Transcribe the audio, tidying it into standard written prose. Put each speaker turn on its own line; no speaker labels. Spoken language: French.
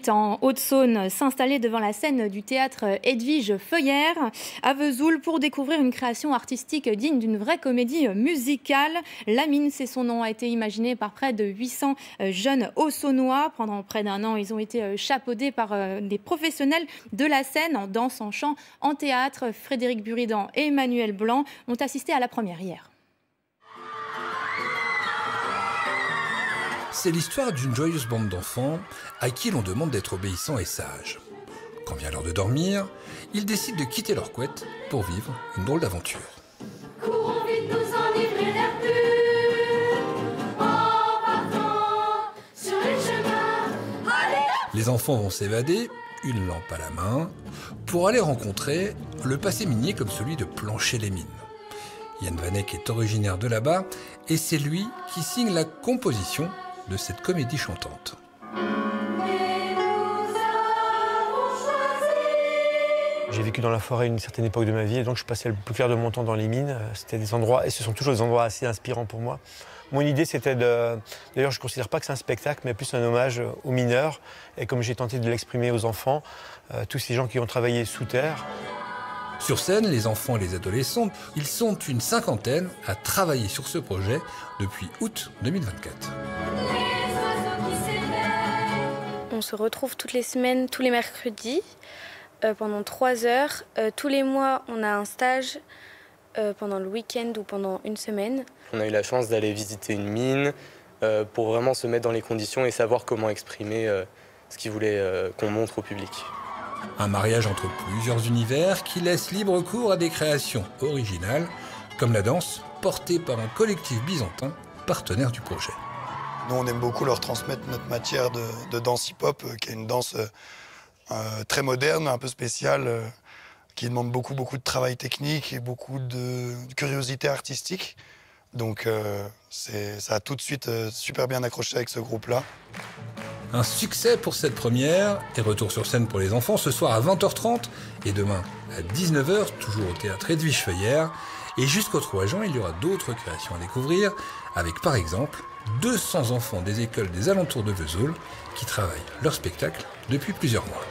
En Haute-Saône, s'installer devant la scène du théâtre Edwige Feuillère à Vesoul pour découvrir une création artistique digne d'une vraie comédie musicale. La Mine, c'est son nom, a été imaginé par près de 800 jeunes Haut-Saônois. Pendant près d'un an, ils ont été chapeautés par des professionnels de la scène en danse, en chant, en théâtre. Frédéric Buridan et Emmanuel Blanc ont assisté à la première hier.
C'est l'histoire d'une joyeuse bande d'enfants à qui l'on demande d'être obéissants et sages. Quand vient l'heure de dormir, ils décident de quitter leur couette pour vivre une drôle d'aventure.
Courons vite nous enivrer l'air pur, en partant sur les chemins. Allez!
Les enfants vont s'évader, une lampe à la main, pour aller rencontrer le passé minier comme celui de Plancher-les-Mines. Yann Vanek est originaire de là-bas et c'est lui qui signe la composition de cette comédie chantante.
J'ai vécu dans la forêt une certaine époque de ma vie et donc je passais le plus clair de mon temps dans les mines. C'était des endroits, et ce sont toujours des endroits assez inspirants pour moi. Mon idée c'était de... D'ailleurs je ne considère pas que c'est un spectacle mais plus un hommage aux mineurs. Et comme j'ai tenté de l'exprimer aux enfants, tous ces gens qui ont travaillé sous terre.
Sur scène, les enfants et les adolescents, ils sont une cinquantaine à travailler sur ce projet depuis août 2024.
On se retrouve toutes les semaines, tous les mercredis, pendant 3 heures. Tous les mois, on a un stage pendant le week-end ou pendant une semaine.
On a eu la chance d'aller visiter une mine pour vraiment se mettre dans les conditions et savoir comment exprimer ce qu'ils voulaient qu'on montre au public.
Un mariage entre plusieurs univers qui laisse libre cours à des créations originales, comme la danse, portée par un collectif byzantin, partenaire du projet.
Nous, on aime beaucoup leur transmettre notre matière de danse hip-hop, qui est une danse très moderne, un peu spéciale, qui demande beaucoup de travail technique et beaucoup de curiosité artistique. Donc ça a tout de suite super bien accroché avec ce groupe-là.
Un succès pour cette première et retour sur scène pour les enfants ce soir à 20h30 et demain à 19h, toujours au théâtre Edwige Feuillère. Et jusqu'au 3 juin, il y aura d'autres créations à découvrir avec par exemple 200 enfants des écoles des alentours de Vesoul qui travaillent leur spectacle depuis plusieurs mois.